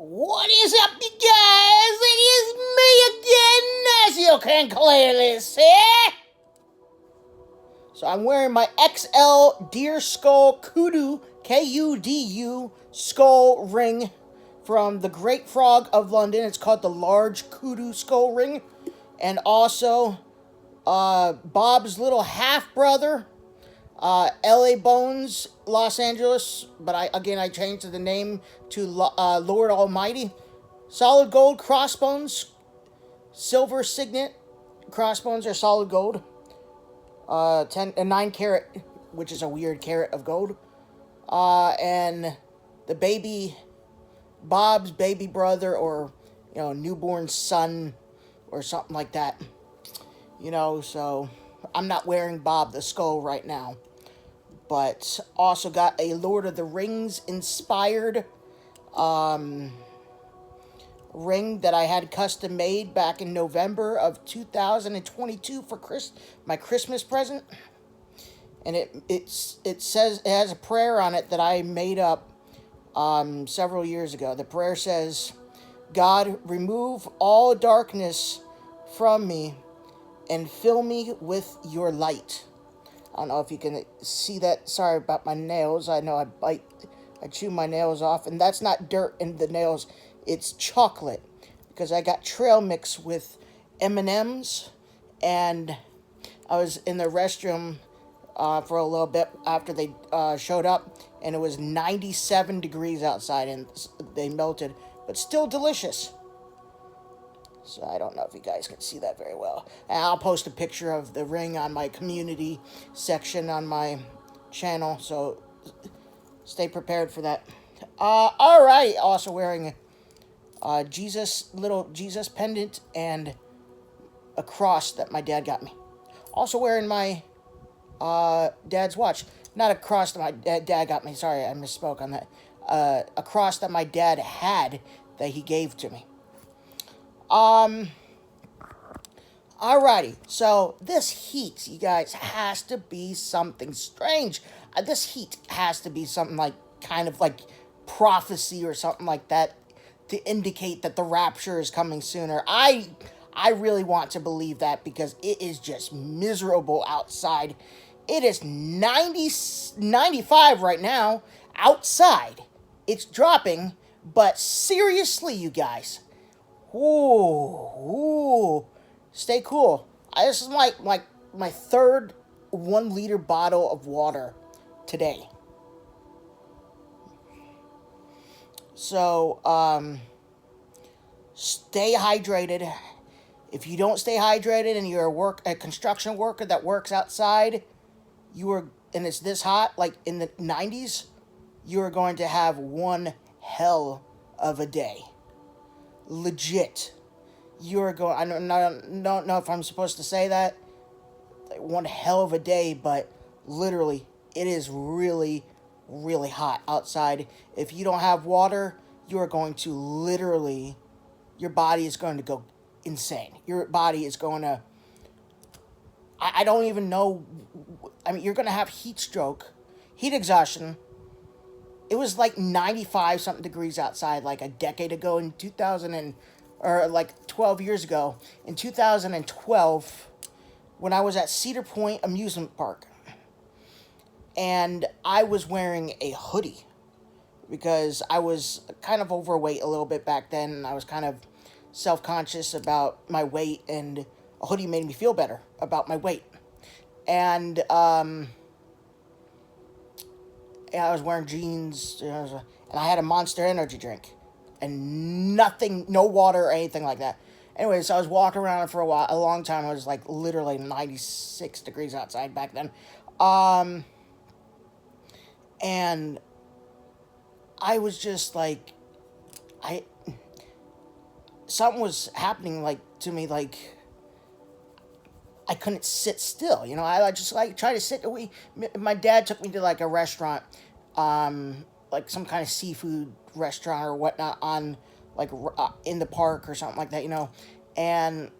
What is up, you guys? It is me again, as you can clearly see. So I'm wearing my XL Deer Skull Kudu, Kudu, skull ring from the Great Frog of London. It's called the Large Kudu Skull Ring. And also, Bob's little half-brother, LA Bones, Los Angeles, but I changed the name to Lord Almighty. Solid gold crossbones, silver signet crossbones are solid gold. 9 carat, which is a weird carat of gold. And the Bob's baby brother, or newborn son, or something like that. So I'm not wearing Bob the Skull right now. But also got a Lord of the Rings inspired ring that I had custom made back in November of 2022 for my Christmas present. And it says, it has a prayer on it that I made up several years ago. The prayer says, "God, remove all darkness from me and fill me with your light." I don't know if you can see that. Sorry about my nails. I know I chew my nails off, and that's not dirt in the nails. It's chocolate, because I got trail mix with M&Ms, and I was in the restroom for a little bit after they showed up, and it was 97 degrees outside, and they melted, but still delicious. So I don't know if you guys can see that very well. And I'll post a picture of the ring on my community section on my channel, so stay prepared for that. Alright, also wearing a little Jesus pendant and a cross that my dad got me. Also wearing my dad's watch. Not a cross that my dad got me, sorry, I misspoke on that. A cross that my dad had that he gave to me. Alrighty, so this heat, you guys, has to be something strange. This heat has to be something like, kind of like prophecy or something like that, to indicate that the rapture is coming sooner. I really want to believe that, because it is just miserable outside. It is 95 right now outside. It's dropping, but seriously, you guys, ooh, stay cool. This is my third 1 liter bottle of water today. So, stay hydrated. If you don't stay hydrated and you're a construction worker that works outside, and it's this hot, like in the 90s, you are going to have one hell of a day. Legit. You're going, I don't know if I'm supposed to say that, like one hell of a day, but literally, it is really, really hot outside. If you don't have water, you are going to literally, your body is going to go insane. Your body is going to, I don't even know, I mean, you're going to have heat stroke, heat exhaustion. It was like 95 something degrees outside like a decade ago in 12 years ago, in 2012, when I was at Cedar Point Amusement Park. And I was wearing a hoodie, because I was kind of overweight a little bit back then, and I was kind of self-conscious about my weight, and a hoodie made me feel better about my weight. And I was wearing jeans, and I had a Monster Energy drink, and nothing, no water or anything like that. Anyway, so I was walking around for a long time. It was like literally 96 degrees outside back then. And I was just like, something was happening, like, to me, like, I couldn't sit still, I just, like, tried to sit. My dad took me to, like, a restaurant, like, some kind of seafood restaurant or whatnot on, like, in the park or something like that, and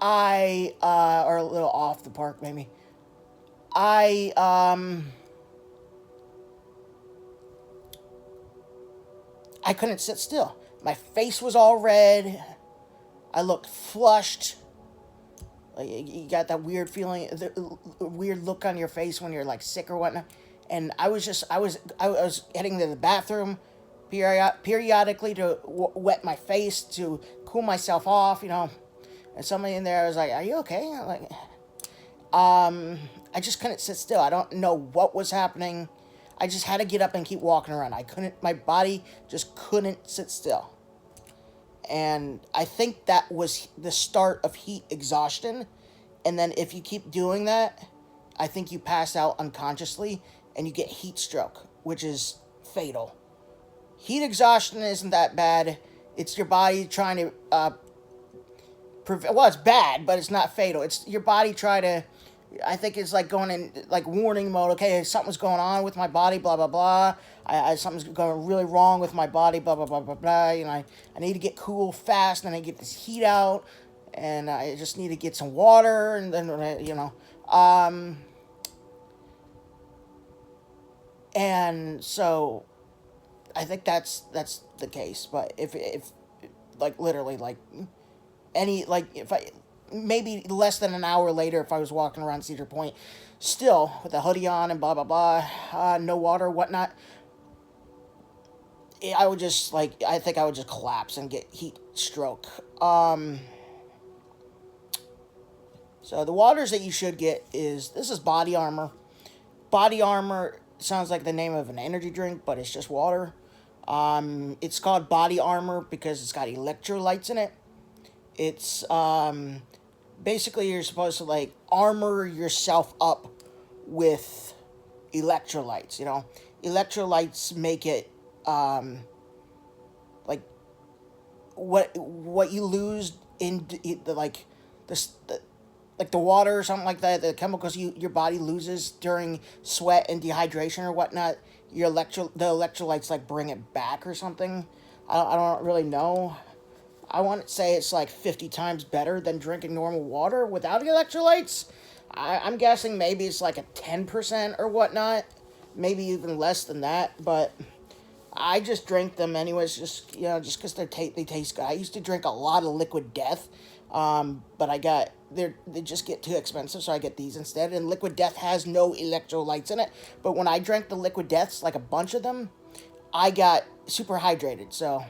or a little off the park, maybe. I couldn't sit still. My face was all red. I looked flushed. Like, you got that weird feeling, the weird look on your face when you're like sick or whatnot. And I was heading to the bathroom periodically to wet my face to cool myself off, And somebody in there was like, "Are you okay?" I'm like, I just couldn't sit still. I don't know what was happening. I just had to get up and keep walking around. My body just couldn't sit still. And I think that was the start of heat exhaustion. And then if you keep doing that, I think you pass out unconsciously and you get heat stroke, which is fatal. Heat exhaustion isn't that bad. It's your body trying to well, it's bad, but it's not fatal. It's your body trying to, I think it's like going in like warning mode. Okay, something's going on with my body, blah, blah, blah. Something's going really wrong with my body, blah, blah, blah, blah, blah. I need to get cool fast, and I get this heat out, and I just need to get some water, and then, and so I think that's the case. But if like literally like if I maybe less than an hour later, if I was walking around Cedar Point, still with a hoodie on and blah blah blah, no water, whatnot, I would just I think I would just collapse and get heat stroke. So the waters that you should get this is Body Armor. Body Armor sounds like the name of an energy drink, but it's just water. It's called Body Armor because it's got electrolytes in it. It's basically you're supposed to armor yourself up with electrolytes. Electrolytes make it what you lose in the water or something like that, the chemicals your body loses during sweat and dehydration or whatnot, the electrolytes bring it back or something. I don't really know. I want to say it's 50 times better than drinking normal water without electrolytes. I'm guessing maybe it's a 10% or whatnot, maybe even less than that, but I just drink them anyways, just because they taste good. I used to drink a lot of Liquid Death, but they just get too expensive, so I get these instead. And Liquid Death has no electrolytes in it, but when I drank the Liquid Deaths, a bunch of them, I got super hydrated, so.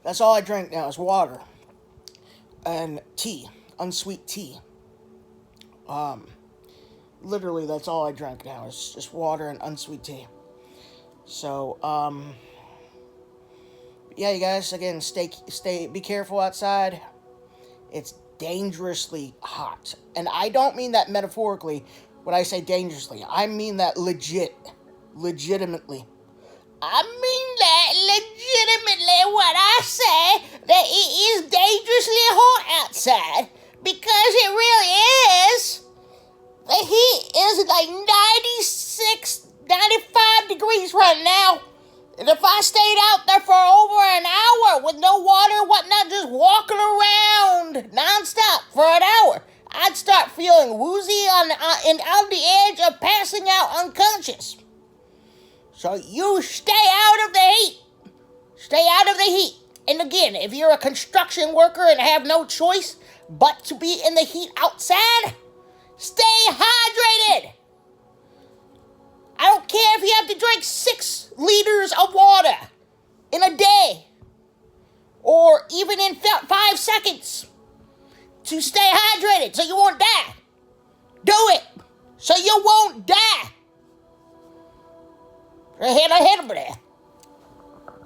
That's all I drink now is water and tea, unsweet tea. Literally, that's all I drink now is just water and unsweet tea. So, yeah, you guys, again, be careful outside. It's dangerously hot. And I don't mean that metaphorically when I say dangerously. I mean that legitimately. I mean that legitimately when I say that it is dangerously hot outside, because it really is. The heat is 96, 95 degrees right now. And if I stayed out there for over an hour with no water, whatnot, just walking around nonstop for an hour, I'd start feeling woozy and on the edge of passing out unconscious. So you stay out of the heat. Stay out of the heat. And again, if you're a construction worker and have no choice but to be in the heat outside, stay hydrated. I don't care if you have to drink 6 liters of water in a day or even in 5 seconds to stay hydrated so you won't die. Do it so you won't die. Ahead of there.